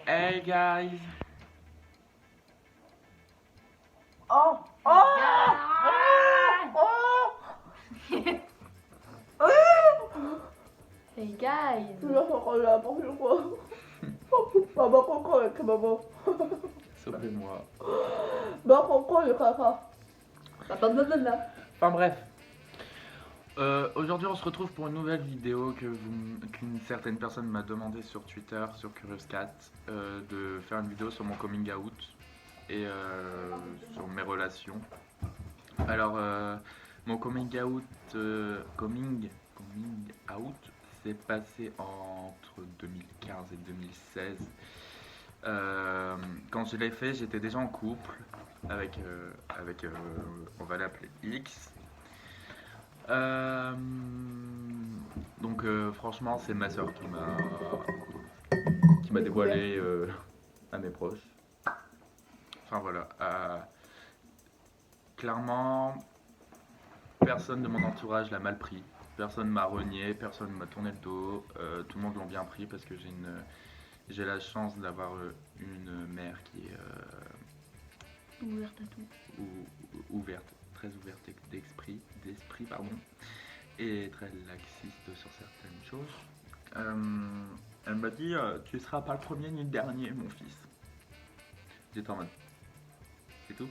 Hey guys! Oh! Oh! Hey guys! La chocolat, pourquoi? Maman coco avec maman. Sauvez-moi. Maman coco le caca. Enfin bref. Aujourd'hui on se retrouve pour une nouvelle vidéo qu'une certaine personne m'a demandé sur Twitter, sur CuriousCat, de faire une vidéo sur mon coming out et sur mes relations. Alors mon coming out s'est passé entre 2015 et 2016. Quand je l'ai fait, j'étais déjà en couple avec on va l'appeler X. Donc franchement, c'est ma soeur qui m'a dévoilé à mes proches. Enfin voilà. Clairement, personne de mon entourage l'a mal pris. Personne m'a renié, personne m'a tourné le dos. Tout le monde l'a bien pris parce que j'ai la chance d'avoir une mère qui est Ouverte à tout. ouverte, très ouverte d'esprit, pardon, et très laxiste sur certaines choses. Elle m'a dit tu seras pas le premier ni le dernier, mon fils. J'étais en mode c'est tout.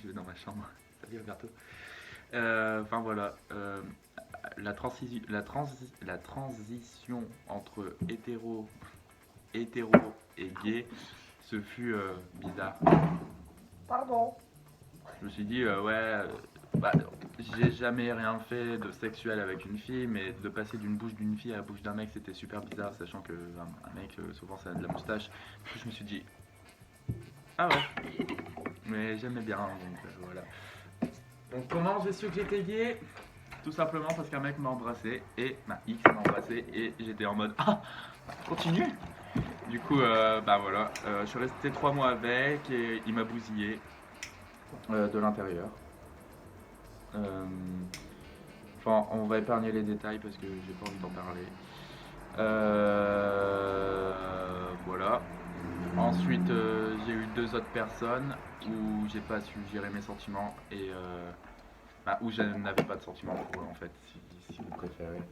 Je vais dans ma chambre. Salut Alberto. Enfin voilà. La transition entre hétéro et gay, ce fut bizarre. Pardon. Je me suis dit j'ai jamais rien fait de sexuel avec une fille, mais de passer d'une bouche d'une fille à la bouche d'un mec, c'était super bizarre, sachant que un mec souvent ça a de la moustache. Du coup je me suis dit ah ouais, mais j'aimais bien, donc voilà. Donc comment j'ai su que j'étais gay? Tout simplement parce qu'un mec m'a embrassé et ma X m'a embrassé et j'étais en mode ah continue. Du coup voilà, je suis resté 3 mois avec et il m'a bousillé de l'intérieur. Enfin on va épargner les détails parce que j'ai pas envie d'en parler. Voilà. Ensuite j'ai eu 2 autres personnes où j'ai pas su gérer mes sentiments et où je n'avais pas de sentiments pour eux en fait, si vous préférez.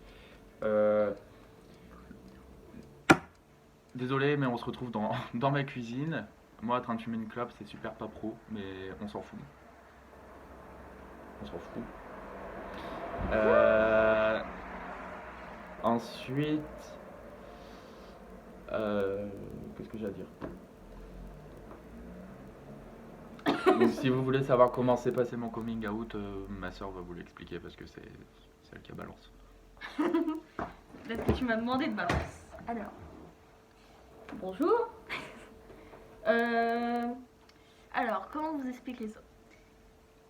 Désolé, mais on se retrouve dans ma cuisine. Moi, en train de fumer une clope, c'est super pas pro, mais on s'en fout. On s'en fout. Ensuite, qu'est-ce que j'ai à dire? Donc, si vous voulez savoir comment s'est passé mon coming out, ma soeur va vous l'expliquer parce que c'est elle qui balance. Peut-être que tu m'as demandé de balance. Alors, bonjour. Alors, comment vous expliquer ça?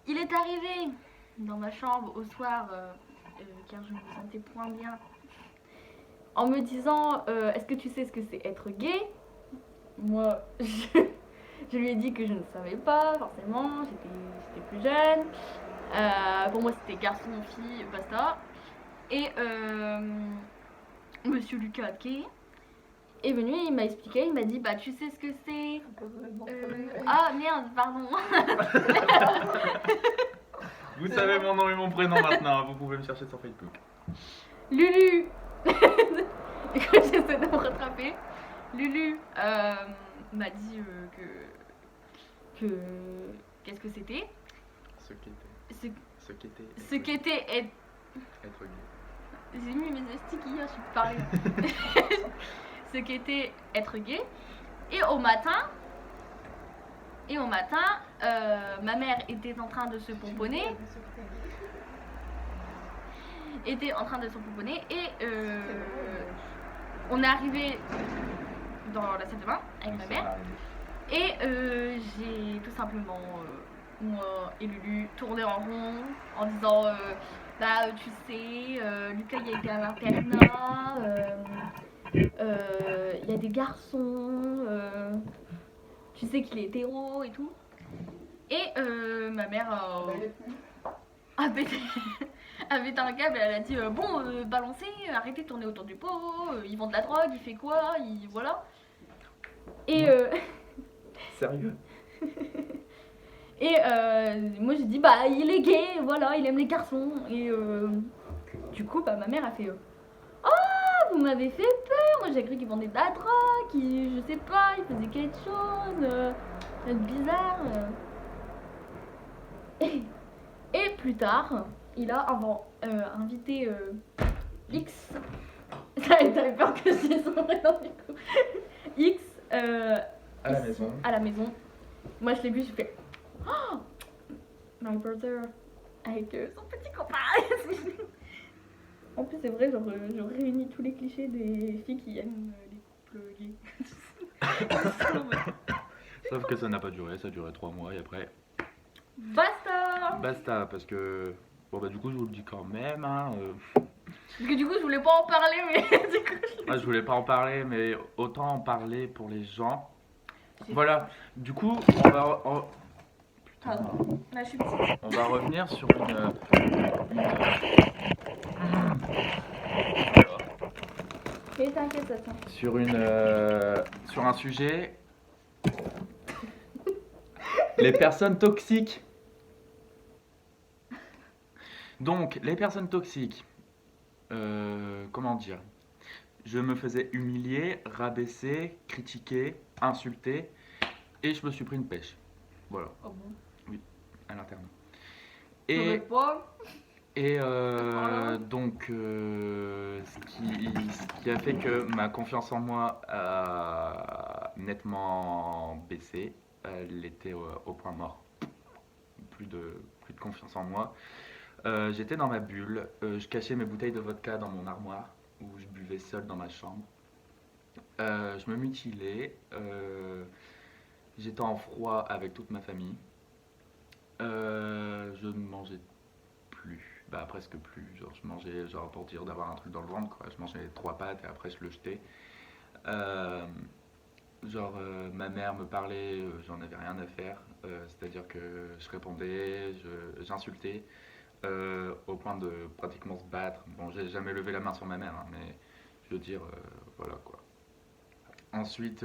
Il est arrivé dans ma chambre au soir, car je ne me sentais point bien, en me disant est-ce que tu sais ce que c'est être gay? Moi, je lui ai dit que je ne savais pas, forcément, j'étais plus jeune. Pour moi, c'était garçon, fille, basta. Et Monsieur Lucas Adké est venu, il m'a expliqué, il m'a dit bah tu sais ce que c'est. Ah merde, pardon. Vous savez mon nom et mon prénom maintenant, vous pouvez me chercher sur Facebook. Lulu. Et quand j'essaie de me rattraper, Lulu m'a dit qu'est-ce que c'était? Ce qu'était être gay. J'ai mis mes sticky, je suis parlée. Ce qu'était être gay. Et au matin, ma mère était en train de se pomponner. Et on est arrivé dans la salle de bain avec ma mère. Et j'ai tout simplement, moi et Lulu, tourné en rond en disant tu sais, Lucas il a été à l'internat, il y a des garçons, tu sais qu'il est hétéro et tout. Et ma mère a pété un câble, elle a dit balancez, arrêtez de tourner autour du pot, ils vendent de la drogue, il fait quoi, voilà. Et, Sérieux? et moi j'ai dit bah il est gay, voilà, il aime les garçons. Et du coup bah ma mère a fait ah vous m'avez fait peur, moi j'ai cru qu'il vendait de la drogue, je sais pas, il faisait quelque chose, bizarre. Et plus tard, il a invité X. T'avais peur que je dise son prénom du coup. X À la ici, maison. à la maison. Moi je l'ai vu, j'ai fait oh, my brother avec son petit copain. En plus c'est vrai, genre je réunis tous les clichés des filles qui aiment les couples gays. Sauf que ça n'a pas duré, ça a duré 3 mois et après, Basta. basta, parce que, bon bah du coup je vous le dis quand même, hein, Parce que du coup je voulais pas en parler mais du coup moi je voulais pas en parler, mais autant en parler pour les gens. j'ai- Voilà, du coup on va, putain, Pardon. Là je suis petite. on va revenir sur une Mais t'inquiète, ça tient. sur un sujet, les personnes toxiques. Donc, les personnes toxiques, comment dire? Je me faisais humilier, rabaisser, critiquer, insulter, et je me suis pris une pêche. Voilà, Oh bon. à l'interne. Je Et, pas. et Voilà. donc, ce qui a fait que ma confiance en moi a nettement baissé. Elle était au point mort. Plus de confiance en moi. J'étais dans ma bulle, je cachais mes bouteilles de vodka dans mon armoire, où je buvais seul dans ma chambre. Je me mutilais, j'étais en froid avec toute ma famille. Je ne mangeais plus, bah presque plus. Genre, je mangeais, genre pour dire d'avoir un truc dans le ventre, quoi. Je mangeais 3 pâtes et après je le jetais. Euh, ma mère me parlait, j'en avais rien à faire. C'est-à-dire que je répondais, j'insultais. Au point de pratiquement se battre. Bon, j'ai jamais levé la main sur ma mère, hein, mais je veux dire, voilà quoi. Ensuite,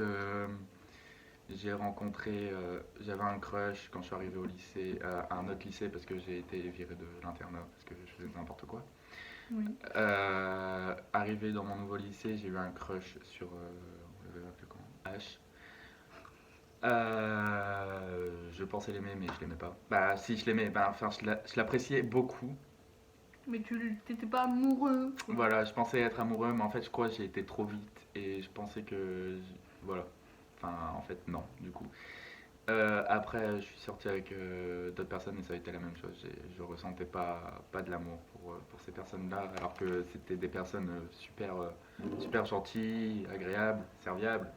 j'avais un crush quand je suis arrivé au lycée, à un autre lycée parce que j'ai été viré de l'internat parce que je faisais n'importe quoi. Oui. Arrivé dans mon nouveau lycée, j'ai eu un crush sur, on l'avait appelé comment? H. Je pensais l'aimer, mais je l'aimais pas. Bah, si je l'aimais, bah, enfin, je l'appréciais beaucoup. Mais tu t'étais pas amoureux. Voilà, je pensais être amoureux, mais en fait, je crois que j'ai été trop vite et je pensais que. Voilà. Enfin, en fait, non, du coup. Après, je suis sorti avec d'autres personnes et ça a été la même chose. Je ressentais pas de l'amour pour ces personnes-là, alors que c'était des personnes super gentilles, agréables, serviables,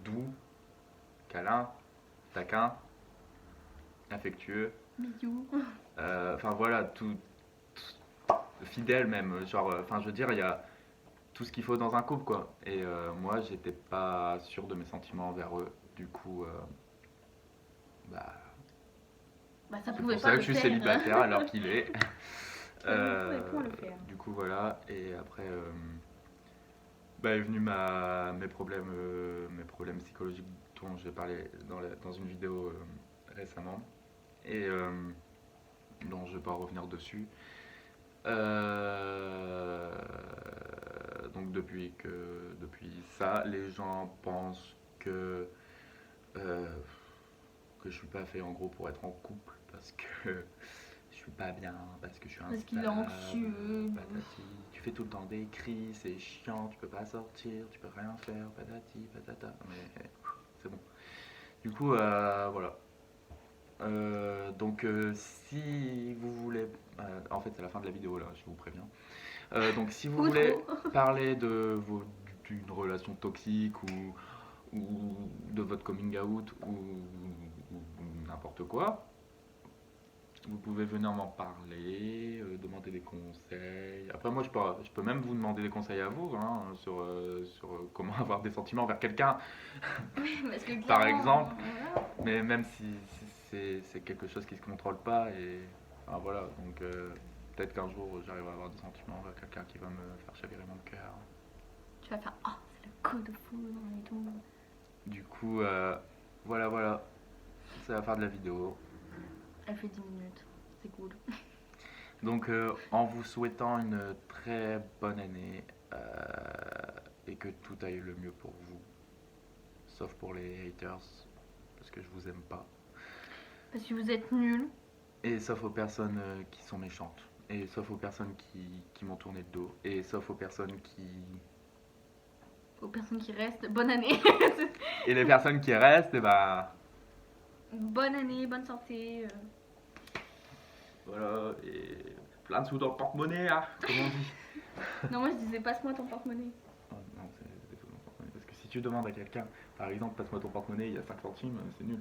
doux, câlins, taquins, affectueux. Bisous. Enfin, voilà, fidèle même. Genre, enfin, je veux dire, il y a tout ce qu'il faut dans un couple, quoi. Et moi, j'étais pas sûr de mes sentiments envers eux. Du coup, bah, Bah ça c'est pouvait pour pas ça le que je suis faire. célibataire alors qu'il est. Ça ne pouvait pas le faire. Du coup, voilà. Et après, bah, est venu mes problèmes psychologiques dont j'ai parlé dans une vidéo récemment. Et dont je vais pas revenir dessus. Donc depuis ça, les gens pensent euh, que je suis pas fait en gros pour être en couple parce que je suis pas bien, parce que je suis Parce qu'il est instable, anxieux. patati. Tu fais tout le temps des cris, c'est chiant, tu peux pas sortir, tu peux rien faire, patati, patata. Mais c'est bon. Du coup, voilà. Donc si vous voulez, en fait c'est la fin de la vidéo là, je vous préviens. Donc si vous Ou voulez trop. parler d'une relation toxique ou de votre coming out ou n'importe quoi, vous pouvez venir m'en parler, demander des conseils. Après moi je peux même vous demander des conseils à vous hein, sur comment avoir des sentiments envers quelqu'un. Parce que Par clairement, exemple. voilà. Mais même si c'est quelque chose qui se contrôle pas et enfin, voilà donc peut-être qu'un jour j'arriverai à avoir des sentiments envers quelqu'un qui va me faire chavirer mon cœur. Tu vas faire ah c'est le coup de foudre et tout. Du coup, voilà. Ça va faire de la vidéo. Elle fait 10 minutes. C'est cool. Donc, en vous souhaitant une très bonne année et que tout aille le mieux pour vous, sauf pour les haters, parce que je vous aime pas, Parce que vous êtes nuls. et sauf aux personnes qui sont méchantes, et sauf aux personnes qui m'ont tourné le dos, et sauf aux personnes qui... Aux personnes qui restent, bonne année. Et les personnes qui restent, et bah... Bonne année, bonne santé. Voilà, et plein de sous dans le porte-monnaie, hein, comme on dit. Non, moi je disais passe-moi ton porte-monnaie. Oh, non, c'est faux, mon porte-monnaie. Parce que si tu demandes à quelqu'un, par exemple, passe-moi ton porte-monnaie, il y a 5 centimes, c'est nul.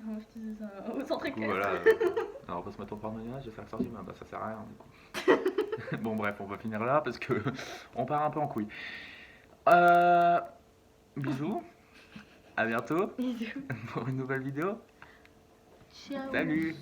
Non, je disais ça au centre Du coup, équestre. voilà. Alors, passe-moi ton porte-monnaie, j'ai 5 centimes, bah ça sert à rien, du coup. Bon, bref, on va finir là parce que on part un peu en couille. Bisous, à bientôt Bisous. pour une nouvelle vidéo. Ciao. Salut!